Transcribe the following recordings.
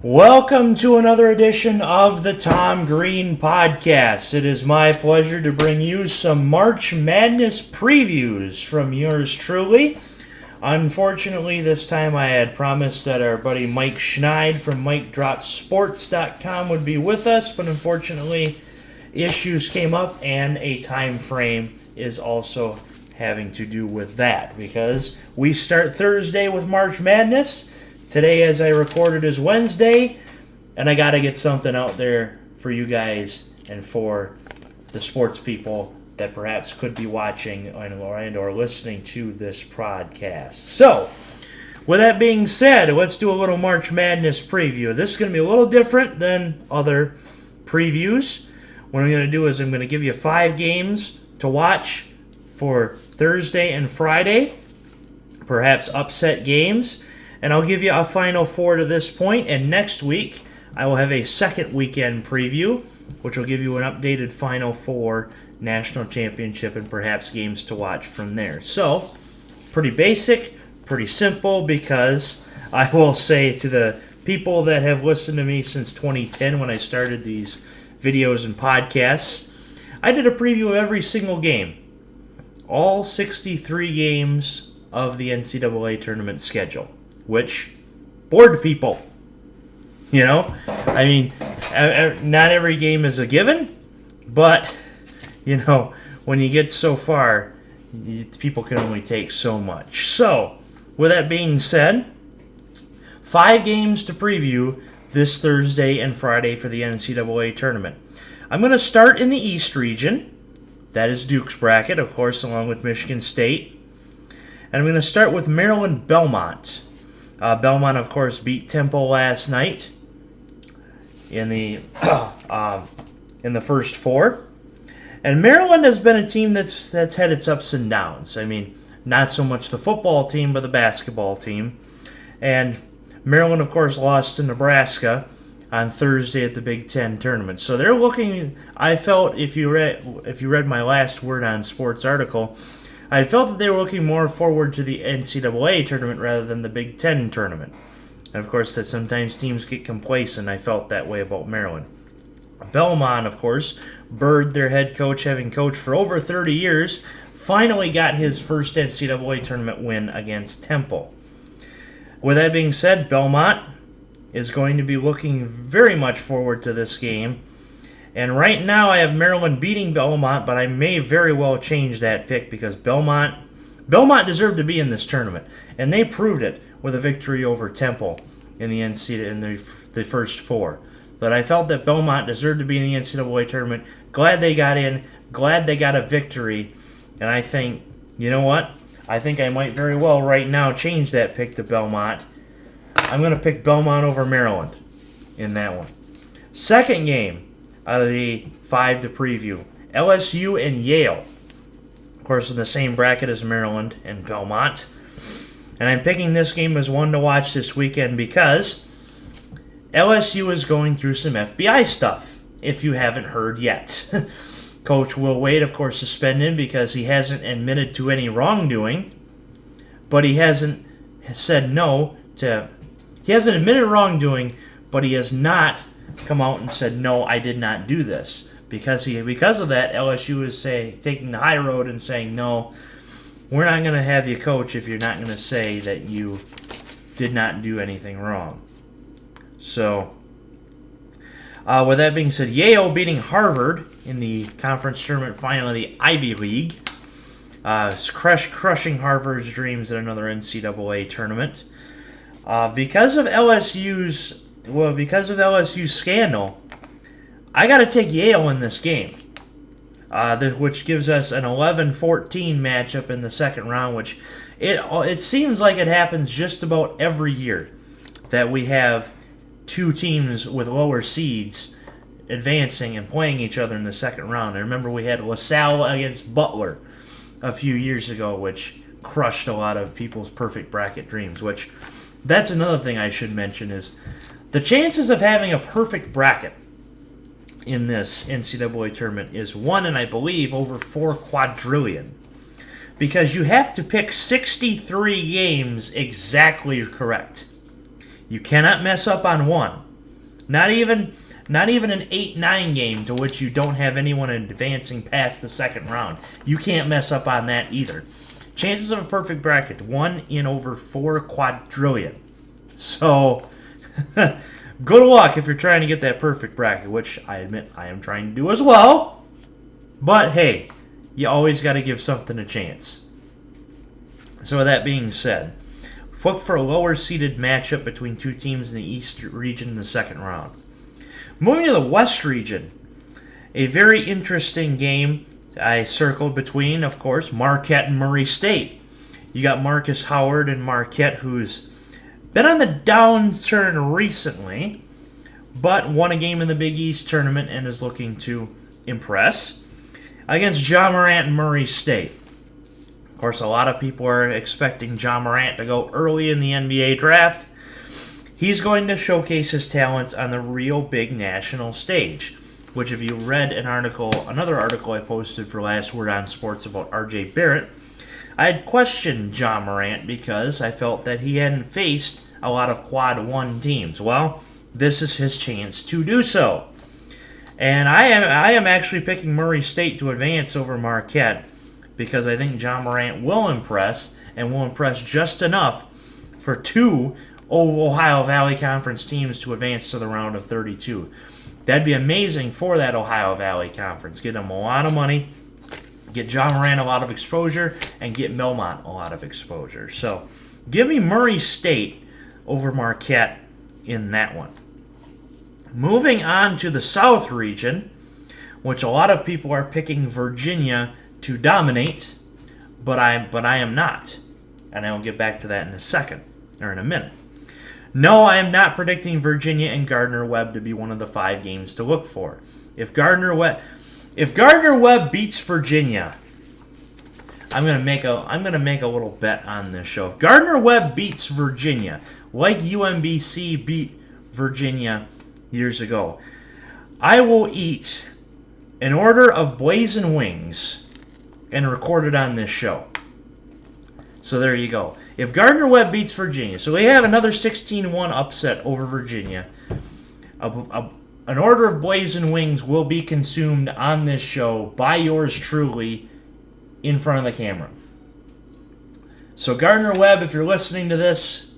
Welcome to another edition of the Tom Green Podcast. It is my pleasure to bring you some March Madness previews from yours truly. Unfortunately, this time I had promised that our buddy Mike Schneid from MikeDropSports.com would be with us, but unfortunately issues came up and a time frame is also having to do with that because we start Thursday with March Madness. Today, as I recorded, is Wednesday, and I got to get something out there for you guys and for the sports people that perhaps could be watching and or listening to this podcast. So, with that being said, let's do a little March Madness preview. This is going to be a little different than other previews. What I'm going to do is I'm going to give you 5 games to watch for Thursday and Friday, perhaps upset games. And I'll give you a Final Four to this point, and next week I will have a second weekend preview, which will give you an updated Final Four, National Championship, and perhaps games to watch from there. So, pretty basic, pretty simple, because I will say to the people that have listened to me since 2010 when I started these videos and podcasts, I did a preview of every single game. All 63 games of the NCAA Tournament schedule, which bored people. You know, I mean, not every game is a given, but, you know, when you get so far, people can only take so much. So, with that being said, 5 games to preview this Thursday and Friday for the NCAA Tournament. I'm going to start in the East region. That is Duke's bracket, of course, along with Michigan State. And I'm going to start with Maryland Belmont. Belmont, of course, beat Temple last night in the first 4, and Maryland has been a team that's had its ups and downs. I mean, not so much the football team, but the basketball team. And Maryland, of course, lost to Nebraska on Thursday at the Big Ten tournament. So they're looking. I felt if you read my last Word on Sports article, I felt that they were looking more forward to the NCAA tournament rather than the Big Ten tournament. And of course, that sometimes teams get complacent. I felt that way about Maryland. Belmont, of course, Bird, their head coach, having coached for over 30 years, finally got his first NCAA tournament win against Temple. With that being said, Belmont is going to be looking very much forward to this game. And right now I have Maryland beating Belmont, but I may very well change that pick because Belmont deserved to be in this tournament, and they proved it with a victory over Temple in the first 4. But I felt that Belmont deserved to be in the NCAA tournament. Glad they got in. Glad they got a victory. And I think, you know what? I think I might very well right now change that pick to Belmont. I'm going to pick Belmont over Maryland in that one. Second game out of the 5 to preview, LSU and Yale. Of course, in the same bracket as Maryland and Belmont. And I'm picking this game as one to watch this weekend because LSU is going through some FBI stuff, if you haven't heard yet. Coach Will Wade, of course, suspended because he hasn't admitted to any wrongdoing, but he hasn't said no to... He hasn't admitted wrongdoing, but he has not come out and said, no, I did not do this. Because of that, LSU is taking the high road and saying, no, we're not going to have you coach if you're not going to say that you did not do anything wrong. So, with that being said, Yale beating Harvard in the conference tournament final of the Ivy League. Crushing Harvard's dreams at another NCAA tournament. Because of LSU's scandal, I got to take Yale in this game, which gives us an 11-14 matchup in the second round, which it seems like it happens just about every year that we have 2 teams with lower seeds advancing and playing each other in the second round. I remember we had LaSalle against Butler a few years ago, which crushed a lot of people's perfect bracket dreams, which that's another thing I should mention is the chances of having a perfect bracket in this NCAA tournament is 1 in, I believe, over 4 quadrillion. Because you have to pick 63 games exactly correct. You cannot mess up on one. Not even an 8-9 game to which you don't have anyone advancing past the second round. You can't mess up on that either. Chances of a perfect bracket, 1 in over 4 quadrillion. So, good luck if you're trying to get that perfect bracket, which I admit I am trying to do as well. But hey, you always got to give something a chance. So with that being said, look for a lower-seeded matchup between two teams in the East region in the second round. Moving to the West region, a very interesting game I circled between, of course, Marquette and Murray State. You got Marcus Howard and Marquette, who's been on the downturn recently, but won a game in the Big East tournament and is looking to impress, against Ja Morant and Murray State. Of course, a lot of people are expecting Ja Morant to go early in the NBA draft. He's going to showcase his talents on the real big national stage, which if you read another article I posted for Last Word on Sports about RJ Barrett, I had questioned Ja Morant because I felt that he hadn't faced a lot of Quad 1 teams. Well, this is his chance to do so. And I am actually picking Murray State to advance over Marquette because I think Ja Morant will impress, and will impress just enough for 2 Ohio Valley Conference teams to advance to the round of 32. That'd be amazing for that Ohio Valley Conference. Get them a lot of money, get Ja Morant a lot of exposure, and get Belmont a lot of exposure. So give me Murray State over Marquette in that one. Moving on to the South region, which a lot of people are picking Virginia to dominate, but I am not. And I will get back to that in a minute. No, I am not predicting Virginia and Gardner-Webb to be one of the 5 games to look for. If Gardner-Webb beats Virginia, I'm gonna make a little bet on this show. If Gardner-Webb beats Virginia, like UMBC beat Virginia years ago, I will eat an order of blazing wings and record it on this show. So there you go. If Gardner-Webb beats Virginia, so we have another 16-1 upset over Virginia, an order of blazing wings will be consumed on this show by yours truly in front of the camera. So Gardner-Webb, if you're listening to this,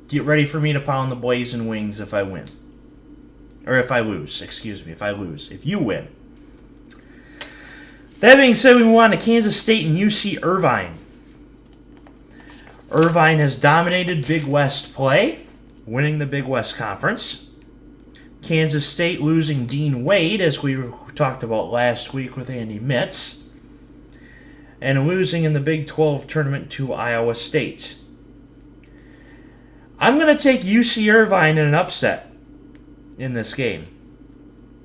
get ready for me to pound the blazing wings if I win. Or if I lose, if I lose. If you win. That being said, we move on to Kansas State and UC Irvine. Irvine has dominated Big West play, winning the Big West Conference. Kansas State losing Dean Wade, as we talked about last week with Andy Mitz, and losing in the Big 12 tournament to Iowa State. I'm going to take UC Irvine in an upset in this game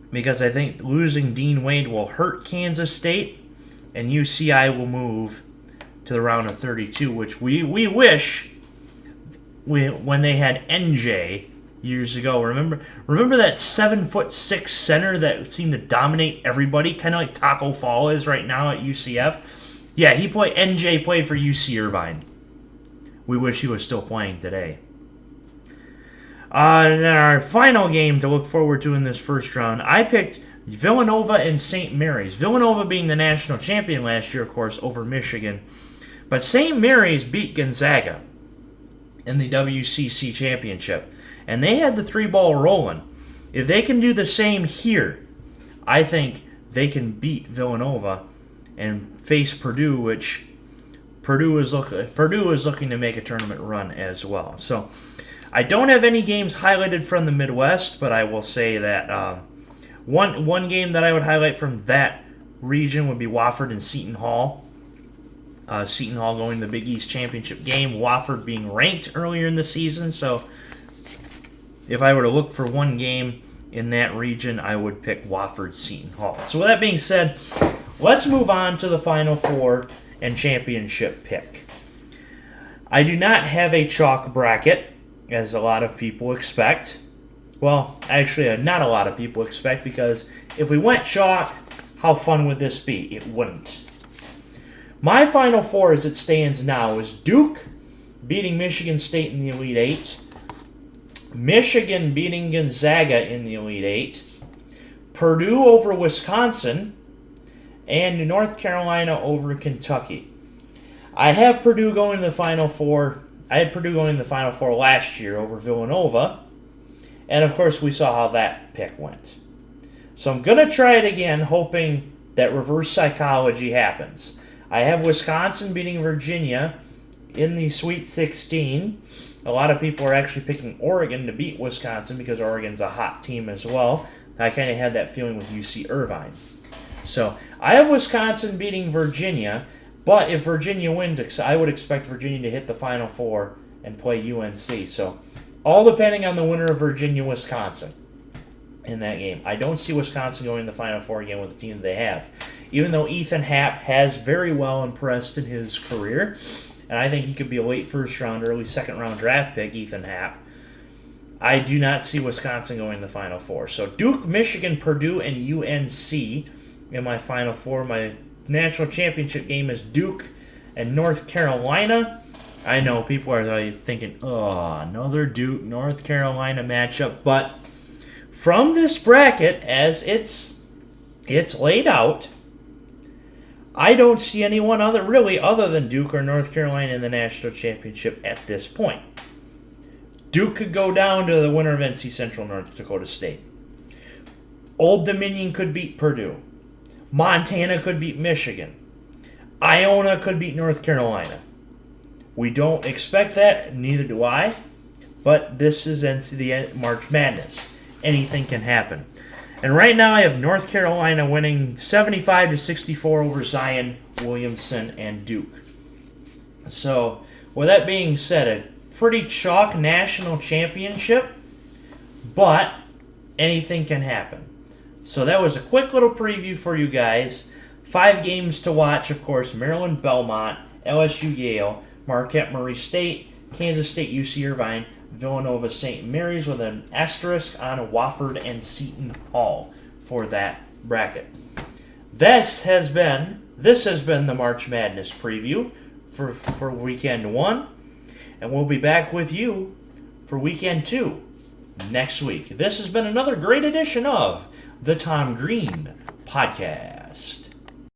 because I think losing Dean Wade will hurt Kansas State, and UCI will move to the round of 32, which we wish when they had NJ years ago. Remember that 7'6" center that seemed to dominate everybody, kind of like Taco Fall is right now at UCF? Yeah, NJ played for UC Irvine. We wish he was still playing today. And then our final game to look forward to in this first round, I picked Villanova and St. Mary's. Villanova being the national champion last year, of course, over Michigan. But St. Mary's beat Gonzaga in the WCC championship. And they had the 3-ball rolling. If they can do the same here, I think they can beat Villanova and face Purdue, which Purdue is looking to make a tournament run as well. So I don't have any games highlighted from the Midwest, but I will say that one game that I would highlight from that region would be Wofford and Seton Hall. Seton Hall going to the Big East Championship game, Wofford being ranked earlier in the season. So if I were to look for one game in that region, I would pick Wofford Seton Hall. So with that being said, let's move on to the Final Four and championship pick. I do not have a chalk bracket, as a lot of people expect. Well, actually, not a lot of people expect, because if we went chalk, how fun would this be? It wouldn't. My Final Four as it stands now is Duke beating Michigan State in the Elite Eight, Michigan beating Gonzaga in the Elite Eight. Purdue over Wisconsin. And North Carolina over Kentucky. I have Purdue going to the Final Four. I had Purdue going to the Final Four last year over Villanova. And, of course, we saw how that pick went. So I'm going to try it again, hoping that reverse psychology happens. I have Wisconsin beating Virginia in the Sweet 16. A lot of people are actually picking Oregon to beat Wisconsin because Oregon's a hot team as well. I kind of had that feeling with UC Irvine. So I have Wisconsin beating Virginia, but if Virginia wins, I would expect Virginia to hit the Final Four and play UNC. So all depending on the winner of Virginia-Wisconsin in that game. I don't see Wisconsin going to the Final Four again with the team that they have. Even though Ethan Happ has very well impressed in his career, and I think he could be a late first-round, early second-round draft pick, Ethan Happ, I do not see Wisconsin going to the Final Four. So Duke, Michigan, Purdue, and UNC in my Final Four. My national championship game is Duke and North Carolina. I know people are thinking, oh, another Duke, North Carolina matchup. But from this bracket, as it's laid out, I don't see anyone other than Duke or North Carolina in the national championship at this point. Duke could go down to the winner of NC Central, North Dakota State. Old Dominion could beat Purdue. Montana could beat Michigan. Iona could beat North Carolina. We don't expect that, neither do I, but this is NCAA March Madness. Anything can happen. And right now I have North Carolina winning 75-64 over Zion, Williamson, and Duke. So, with that being said, a pretty chalk national championship, but anything can happen. So that was a quick little preview for you guys. 5 games to watch, of course. Maryland, Belmont, LSU, Yale, Marquette, Murray State, Kansas State, UC Irvine, Villanova, St. Mary's with an asterisk on Wofford and Seton Hall for that bracket. This has been the March Madness preview for Weekend 1, and we'll be back with you for Weekend 2 next week. This has been another great edition of the Tom Green Podcast.